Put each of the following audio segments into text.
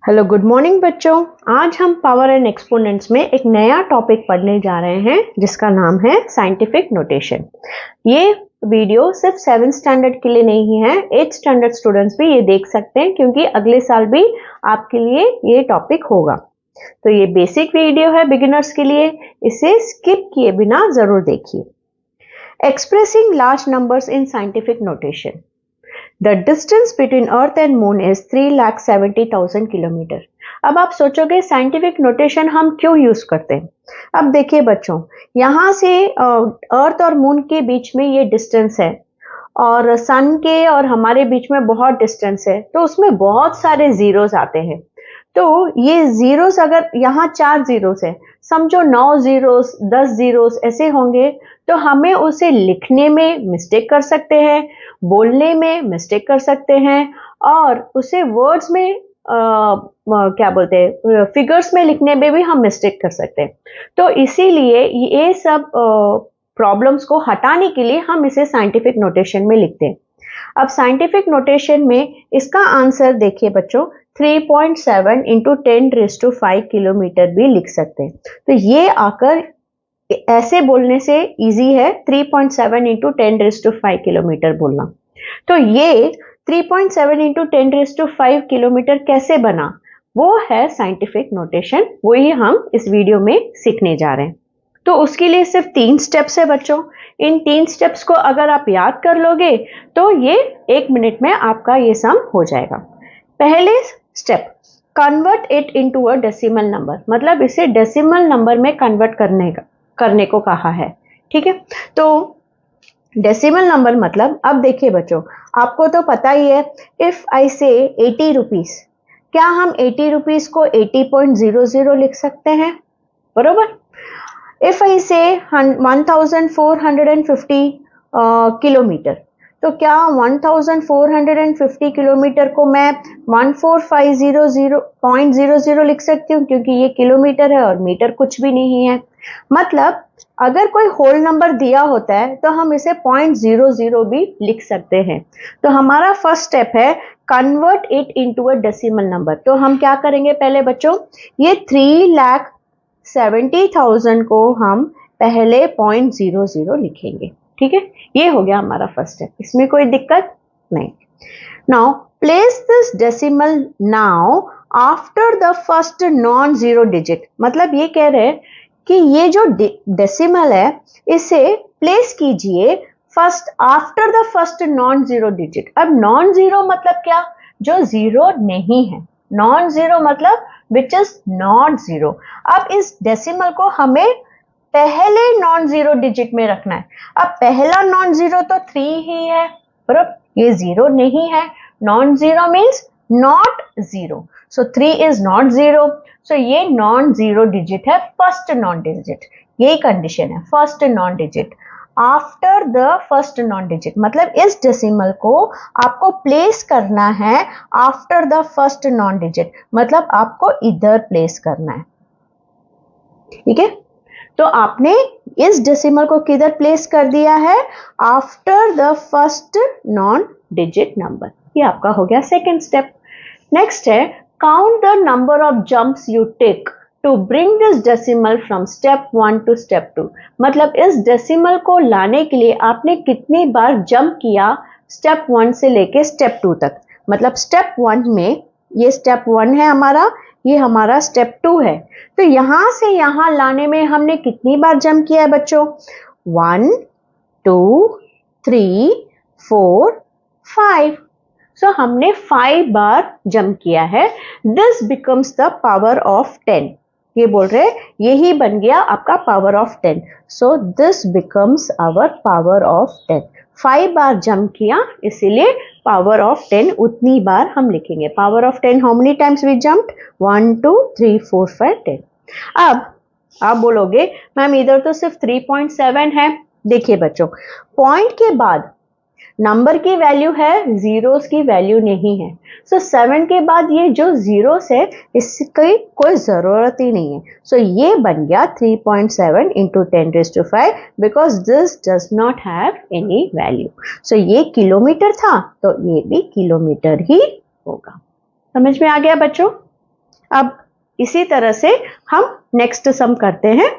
Hello good morning बच्चों। आज हम पावर एंड एक्सपोनेंट्स में एक नया टॉपिक पढ़ने जा रहे हैं जिसका नाम है साइंटिफिक नोटेशन। ये वीडियो सिर्फ 7th स्टैंडर्ड के लिए नहीं है, 8th स्टैंडर्ड स्टूडेंट्स भी ये देख सकते हैं क्योंकि अगले साल भी आपके लिए ये टॉपिक होगा। तो ये बेसिक वीडियो है बिगिनर्स के लिए, इसे स्किप किए बिना जरूर देखिए। Expressing large numbers in scientific notation. The distance between Earth and Moon is 3,70,000 kilometre. अब आप सोचोगे साइंटिफिक नोटेशन हम क्यों यूज करते हैं। अब देखिए बच्चों, यहाँ से अर्थ और मून के बीच में ये डिस्टेंस है और सन के और हमारे बीच में बहुत डिस्टेंस है, तो उसमें बहुत सारे जीरोस आते हैं। तो ये जीरोस, अगर यहाँ 4 जीरोस है, समझो 9 जीरोस 10 जीरोस ऐसे होंगे, तो हमें उसे लिखने में मिस्टेक कर सकते हैं, बोलने में मिस्टेक कर सकते हैं और उसे वर्ड्स में क्या बोलते हैं, फिगर्स में लिखने में भी हम मिस्टेक कर सकते हैं। तो इसीलिए ये सब प्रॉब्लम्स को हटाने के लिए हम इसे साइंटिफिक नोटेशन में लिखते हैं। अब साइंटिफिक नोटेशन में इसका आंसर देखिए बच्चों, 3.7 इंटू 10⁵ किलोमीटर भी लिख सकते हैं। तो ये आकर ऐसे बोलने से इजी है, 3.7 इंटू 10⁵ किलोमीटर बोलना। तो ये 3.7 इंटू 10⁵ किलोमीटर कैसे बना, वो है साइंटिफिक नोटेशन, वही हम इस वीडियो में सीखने जा रहे हैं। तो उसके लिए सिर्फ 3 स्टेप्स है बच्चों। इन 3 स्टेप्स को अगर आप याद कर लोगे तो ये 1 मिनट में आपका ये सम हो जाएगा। पहले step, convert it into a decimal number, मतलब इसे डेसिमल नंबर में कन्वर्ट करने को कहा है। ठीक है, तो डेसिमल नंबर मतलब, अब देखिए बच्चों, आपको तो पता ही है, इफ आई से 80 रुपीज, क्या हम 80 रुपीज को 80.00 लिख सकते हैं, बरोबर। इफ आई से 1450 किलोमीटर, तो क्या 1450 किलोमीटर को मैं 14500.00 लिख सकती हूँ, क्योंकि ये किलोमीटर है और मीटर कुछ भी नहीं है। मतलब अगर कोई होल नंबर दिया होता है तो हम इसे 0.00 भी लिख सकते हैं। तो हमारा फर्स्ट स्टेप है convert it into a decimal number. तो हम क्या करेंगे पहले बच्चों, ये 3,70,000 को हम पहले 0.00 लिखेंगे। ठीक है, ये हो गया हमारा फर्स्ट स्टेप, इसमें कोई दिक्कत नहीं। Now place this decimal now after the first non zero digit, मतलब ये कह रहे हैं कि ये जो डेसिमल है इसे प्लेस कीजिए first after the first non zero digit. अब नॉन जीरो मतलब क्या, जो जीरो नहीं है, नॉन जीरो मतलब विच इज नॉट जीरो। अब इस डेसिमल को हमें पहले नॉन जीरो डिजिट में रखना है। अब पहला नॉन जीरो तो 3 ही है, बराबर, ये जीरो नहीं है। Non zero means not zero, so 3 is not zero, so ये नॉन जीरो डिजिट है, फर्स्ट नॉन डिजिट। यही कंडीशन है, first non digit after the first non digit, मतलब इस डेसिमल को आपको प्लेस करना है after the first non digit, मतलब आपको इधर प्लेस करना है। ठीक है, तो आपने इस डेसिमल को किधर प्लेस कर दिया है, after the first non digit number. ये आपका हो गया सेकेंड स्टेप। नेक्स्ट है count the number of jumps you take to bring this decimal from step 1 to step 2, मतलब इस डेसिमल को लाने के लिए आपने कितनी बार जंप किया स्टेप 1 से लेके स्टेप 2 तक। मतलब स्टेप 1 में, ये स्टेप 1 है हमारा, ये हमारा स्टेप 2 है, तो यहां से यहां लाने में हमने कितनी बार जंप किया है बच्चों, 1 2 3 4 5, सो हमने 5 बार जंप किया है। This becomes the power of 10, ये बोल रहे यही बन गया आपका power of 10, so this becomes our power of 10। 5 बार जंप किया, इसीलिए पावर ऑफ 10 उतनी बार हम लिखेंगे। Power of 10, how many times we jumped, 1 2 3 4 5 10। अब आप बोलोगे मैम इधर तो सिर्फ 3.7 है। देखिए बच्चों, पॉइंट के बाद नंबर की वैल्यू है, जीरोस की वैल्यू नहीं है, सो 7 के बाद ये जो जीरोस है इसकी कोई जरूरत ही नहीं है। सो ये बन गया 3.7 into 10⁵, because this does not have any value. So ये किलोमीटर था तो ये भी किलोमीटर ही होगा। समझ में आ गया बच्चों। अब इसी तरह से हम नेक्स्ट सम करते हैं।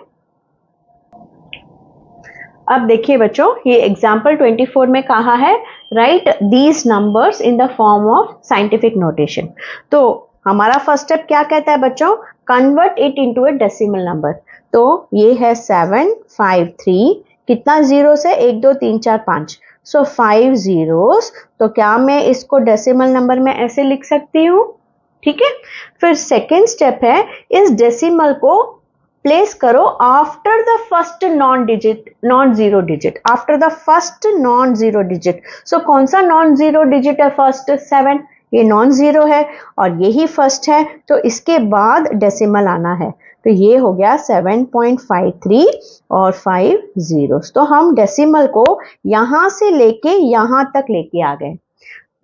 अब देखिए बच्चों, ये एग्जाम्पल 24 में कहा है right these numbers in the form of scientific notation. तो हमारा फर्स्ट स्टेप क्या कहता है बच्चों, convert it into A decimal number. तो ये है 753, कितना जीरो से 1 2 3 4 5, सो 5 zeros। तो क्या मैं इसको डेसिमल नंबर में ऐसे लिख सकती हूँ, ठीक है। फिर सेकेंड स्टेप है, इस डेसिमल को प्लेस करो after the first non zero digit, after the first non zero digit. So कौन सा नॉन जीरो डिजिट है फर्स्ट, 7, ये नॉन जीरो है और यही फर्स्ट है, तो इसके बाद डेसिमल आना है। तो ये हो गया 7.53 और 5 zeros। तो हम डेसिमल को यहां से लेके यहां तक लेके आ गए।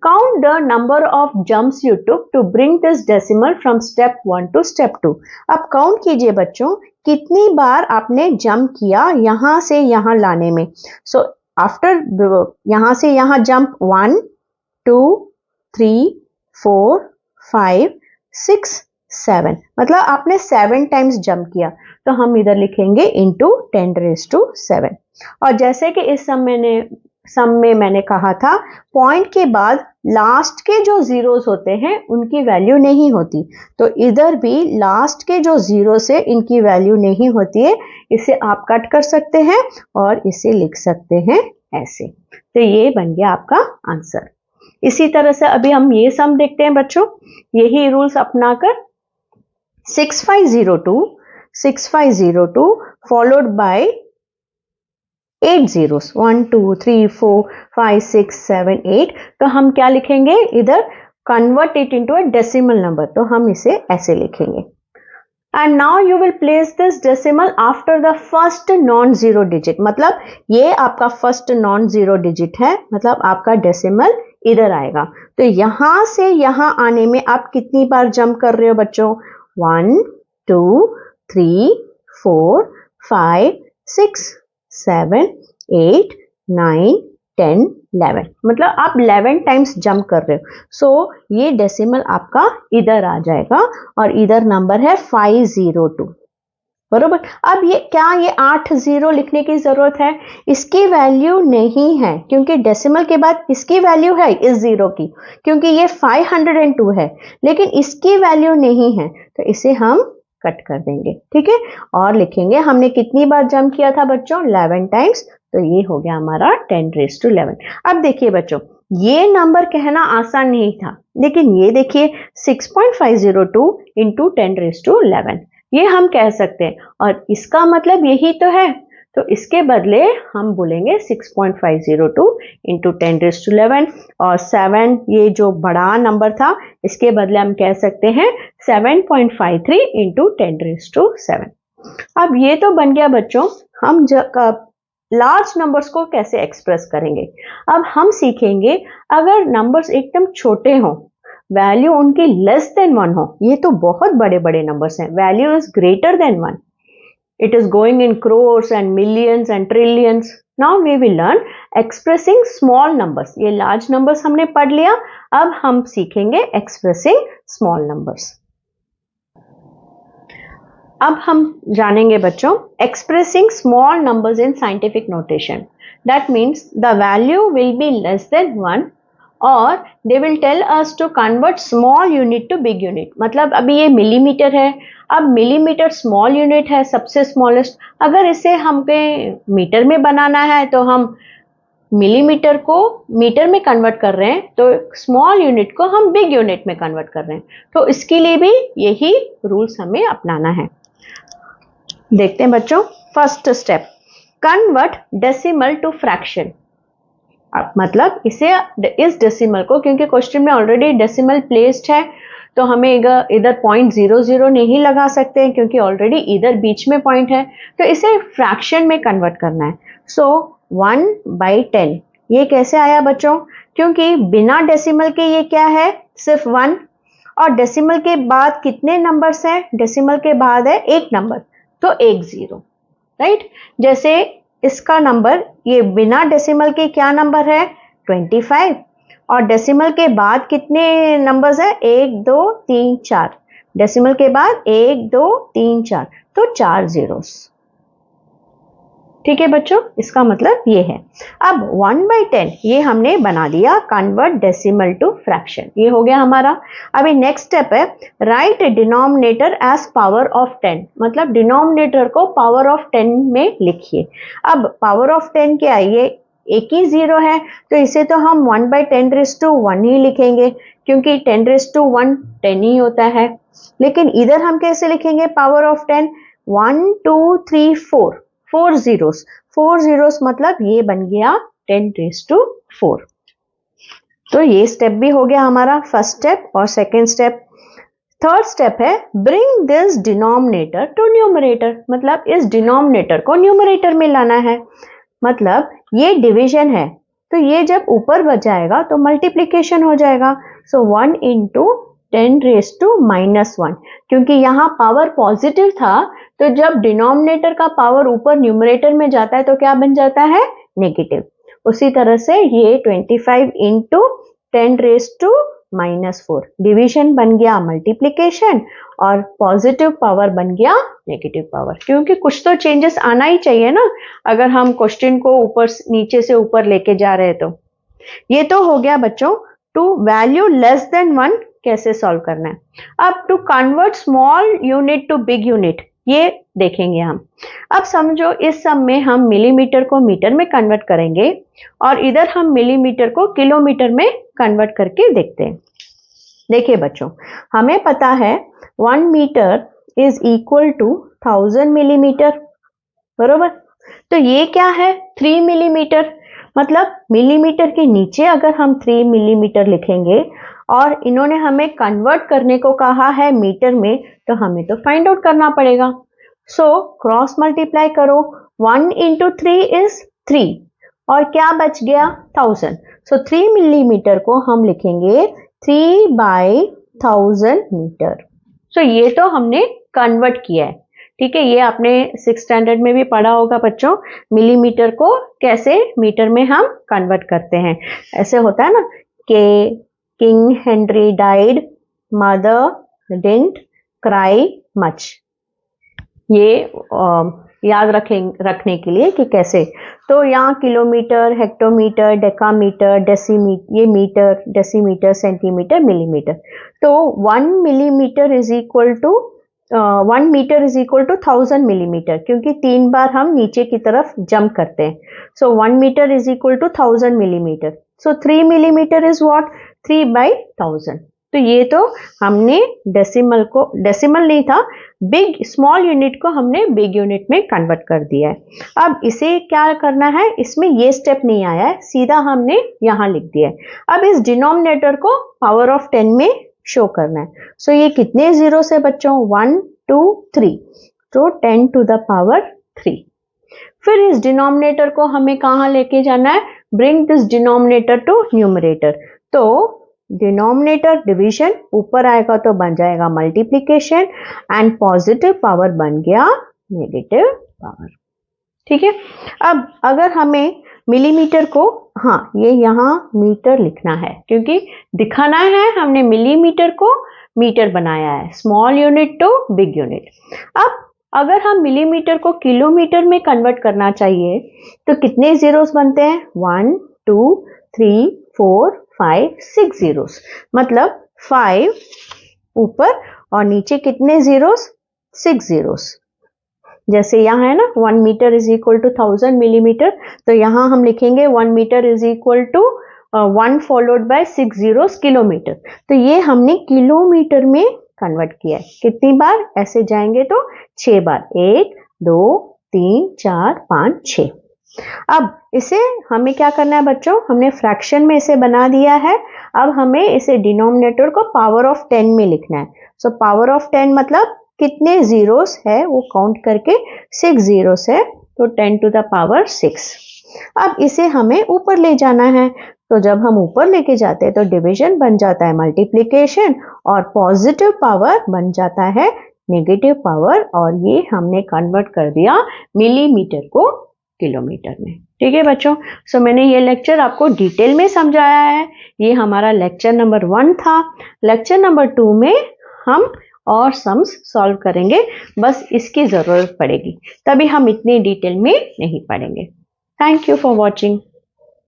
Count the number of jumps you took to bring this decimal from step 1 to step 2। अब काउंट कीजिए बच्चों, कितनी बार आपने जंप किया यहां से यहां लाने में। सो आफ्टर यहां से यहां जंप 1 2 3 4 5 6 7, मतलब आपने 7 टाइम्स जंप किया। तो हम इधर लिखेंगे इंटू 10⁻⁷। और जैसे कि इस सम में मैंने कहा था, पॉइंट के बाद लास्ट के जो जीरोस होते हैं उनकी वैल्यू नहीं होती, तो इधर भी लास्ट के जो जीरोस है इनकी वैल्यू नहीं होती है। इसे आप कट कर सकते हैं और इसे लिख सकते हैं ऐसे। तो ये बन गया आपका आंसर। इसी तरह से अभी हम ये सम देखते हैं बच्चों, यही रूल्स अपनाकर 6502 फॉलोड बाय 8 zeros, 1 2 3 4 5 6 7 8। तो हम क्या लिखेंगे इधर, convert it into a decimal number, तो हम इसे ऐसे लिखेंगे। And now you will place this decimal after the first non zero digit, मतलब ये आपका फर्स्ट नॉन जीरो डिजिट है, मतलब आपका डेसिमल इधर आएगा। तो यहां से यहां आने में आप कितनी बार जंप कर रहे हो बच्चों, 1 2 3 4 5 6 7 8 9 10 11, मतलब आप 11 टाइम्स जंप कर रहे हो। सो ये डेसिमल आपका इधर आ जाएगा और इधर नंबर है 502, बरोबर। अब ये क्या, ये 8 जीरो लिखने की जरूरत है, इसकी वैल्यू नहीं है क्योंकि डेसिमल के बाद इसकी वैल्यू है इस जीरो की, क्योंकि ये 502 है, लेकिन इसकी वैल्यू नहीं है, तो इसे हम कट कर देंगे, ठीक है। और लिखेंगे हमने कितनी बार जंप किया था बच्चों, 11 टाइम्स, तो ये हो गया हमारा 10⁻11। अब देखिए बच्चों, ये नंबर कहना आसान नहीं था, लेकिन ये देखिए 6.502 इंटू 10⁻11, ये हम कह सकते हैं, और इसका मतलब यही तो है। तो इसके बदले हम बोलेंगे 6.502 इंटू 10⁻11, और 7 ये जो बड़ा नंबर था इसके बदले हम कह सकते हैं 7.53 इंटू 10⁻7। अब ये तो बन गया बच्चों, हम लार्ज नंबर्स को कैसे एक्सप्रेस करेंगे। अब हम सीखेंगे अगर नंबर्स एकदम छोटे हों, वैल्यू उनकी लेस देन 1 हो, ये तो बहुत बड़े बड़े नंबर्स हैं, value is greater than 1, it is going in crores and millions and trillions। Now we will learn expressing small numbers। ये large numbers हमने पढ़ लिया, अब हम सीखेंगे expressing small numbers। अब हम जानेंगे बच्चों expressing small numbers in scientific notation। That means the value will be less than 1 और they will tell us to convert small unit to big unit। मतलब अभी ये मिलीमीटर है, अब मिलीमीटर स्मॉल यूनिट है, सबसे स्मॉलेस्ट। अगर इसे हमें मीटर में बनाना है तो हम मिलीमीटर को मीटर में कन्वर्ट कर रहे हैं, तो स्मॉल यूनिट को हम बिग यूनिट में कन्वर्ट कर रहे हैं। तो इसके लिए भी यही रूल्स हमें अपनाना है। देखते हैं बच्चों, first step, convert decimal to fraction. मतलब इसे, इस डेसिमल को, क्योंकि क्वेश्चन में ऑलरेडी डेसिमल प्लेस्ड है, तो हमें इधर 0.00 नहीं लगा सकते हैं क्योंकि ऑलरेडी इधर बीच में पॉइंट है, तो इसे फ्रैक्शन में कन्वर्ट करना है। सो 1/10, ये कैसे आया बच्चों, क्योंकि बिना डेसिमल के ये क्या है, सिर्फ 1, और डेसिमल के बाद कितने नंबर्स हैं, डेसिमल के बाद है 1 नंबर, तो 1 0, राइट। जैसे इसका नंबर, ये बिना डेसिमल के क्या नंबर है, 25, और डेसिमल के बाद कितने नंबर्स हैं, 1 2 3 4, डेसिमल के बाद 1 2 3 4, तो 4 जीरोस। ठीक है बच्चों, इसका मतलब ये है। अब 1/10 ये हमने बना दिया कन्वर्ट डेसिमल टू फ्रैक्शन, ये हो गया हमारा। अभी नेक्स्ट स्टेप है write denominator as power of 10, मतलब डिनोमिनेटर को पावर ऑफ 10 में लिखिए। अब पावर ऑफ 10 क्या है, ये एक ही जीरो है, तो इसे तो हम 1/10⁻1 ही लिखेंगे, क्योंकि 10⁻1 10 ही होता है। लेकिन इधर हम कैसे लिखेंगे पावर ऑफ 10, 1 2 3 4, 4 जीरोस, 4 जीरोस मतलब ये बन गया 10⁻4। तो ये स्टेप भी हो गया हमारा फर्स्ट स्टेप और सेकेंड स्टेप। थर्ड स्टेप है bring this denominator to numerator, मतलब इस डिनोमिनेटर को न्यूमरेटर में लाना है। मतलब ये डिवीजन है, तो ये जब ऊपर बचाएगा तो मल्टीप्लिकेशन हो जाएगा। सो 1 इंटू 10⁻⁻1, क्योंकि यहाँ पावर पॉजिटिव था, तो जब डिनोमिनेटर का पावर ऊपर न्यूमरेटर में जाता है तो क्या बन जाता है, नेगेटिव। उसी तरह से ये 25 इंटू 10⁻⁻4, डिवीजन बन गया मल्टीप्लिकेशन और पॉजिटिव पावर बन गया नेगेटिव पावर, क्योंकि कुछ तो चेंजेस आना ही चाहिए ना, अगर हम क्वेश्चन को ऊपर नीचे से ऊपर लेके जा रहे हैं तो। ये तो हो गया बच्चों टू वैल्यू लेस देन 1 कैसे सॉल्व करना है। अब to convert small unit to big unit, ये देखेंगे हम। अब समझो इस सब में हम मिलीमीटर को मीटर में कन्वर्ट करेंगे और इधर हम मिलीमीटर को किलोमीटर में कन्वर्ट करके देखते हैं। देखिए बच्चों, हमें पता है 1 metre is equal to 1000 millimetre, बरोबर। तो ये क्या है 3 मिलीमीटर, मतलब मिलीमीटर के नीचे अगर हम 3 मिलीमीटर लिखेंगे और इन्होंने हमें कन्वर्ट करने को कहा है मीटर में, तो हमें तो फाइंड आउट करना पड़ेगा। सो क्रॉस मल्टीप्लाई करो, 1 इंटू 3 इज 3 और क्या बच गया 1000। सो 3 मिलीमीटर को हम लिखेंगे 3/1000 मीटर। सो ये तो हमने कन्वर्ट किया है, ठीक है। ये आपने 6th स्टैंडर्ड में भी पढ़ा होगा बच्चों, मिलीमीटर को कैसे मीटर में हम कन्वर्ट करते हैं। ऐसे होता है ना कि king Henry died, mother didn't cry much, ये याद रखने के लिए कि कैसे। तो यहाँ किलोमीटर, हेक्टोमीटर, डेकामीटर, डेसीमीटर, ये मीटर, डेसीमीटर, सेंटीमीटर, मिलीमीटर। तो 1 millimetre is equal to 1 metre is equal to 1000 millimetre, क्योंकि 3 बार हम नीचे की तरफ जंप करते हैं। So 1 metre is equal to 1000 millimetre. So 3 millimetre is what, 3/1000। तो ये तो हमने डेसिमल को, डेसिमल नहीं था, बिग स्मॉल यूनिट को हमने बिग यूनिट में कन्वर्ट कर दिया है। अब इसे क्या करना है, इसमें ये स्टेप नहीं आया है, सीधा हमने यहाँ लिख दिया है। अब इस डिनोमिनेटर को पावर ऑफ 10 में शो करना है। सो ये कितने जीरोस है बच्चों, 1 2 3, तो 10 टू द पावर 3। फिर इस डिनोमिनेटर को हमें कहाँ लेके जाना है, bring this denominator to numerator. तो डिनोमिनेटर डिवीजन ऊपर आएगा तो बन जाएगा मल्टीप्लिकेशन एंड पॉजिटिव पावर बन गया नेगेटिव पावर, ठीक है। अब अगर हमें मिलीमीटर को, हाँ ये यहाँ मीटर लिखना है, क्योंकि दिखाना है हमने मिलीमीटर को मीटर बनाया है, small unit to big unit. अब अगर हम मिलीमीटर को किलोमीटर में कन्वर्ट करना चाहिए तो कितने जीरोस बनते हैं, 1 2 3 4 5 6 जीरोस, मतलब 5 ऊपर और नीचे कितने जीरोस, 6 जीरोस। जैसे यहाँ है ना 1 metre is equal to 1000 millimetre, तो यहाँ हम लिखेंगे 1 metre is equal to 1 followed by 6 zeros kilometre. तो ये हमने किलोमीटर में कन्वर्ट किया है। कितनी बार ऐसे जाएंगे तो 6 बार, 1 2 3 4 5 6। अब इसे हमें क्या करना है बच्चों, हमने फ्रैक्शन में इसे बना दिया है। अब हमें इसे डिनोमिनेटर को पावर ऑफ 10 में लिखना है। सो पावर ऑफ 10 मतलब कितने जीरोस है वो काउंट करके 6 जीरोस है, तो 10 टू द पावर 6। अब इसे हमें ऊपर ले जाना है, तो जब हम ऊपर लेके जाते हैं तो डिवीजन बन जाता है मल्टीप्लिकेशन और पॉजिटिव पावर बन जाता है नेगेटिव पावर, और ये हमने कन्वर्ट कर दिया मिलीमीटर को किलोमीटर में, ठीक है बच्चों। सो मैंने ये लेक्चर आपको डिटेल में समझाया है। ये हमारा लेक्चर नंबर 1 था। लेक्चर नंबर 2 में हम और सम्स सॉल्व करेंगे, बस इसकी ज़रूरत पड़ेगी, तभी हम इतनी डिटेल में नहीं पढ़ेंगे। Thank you for watching.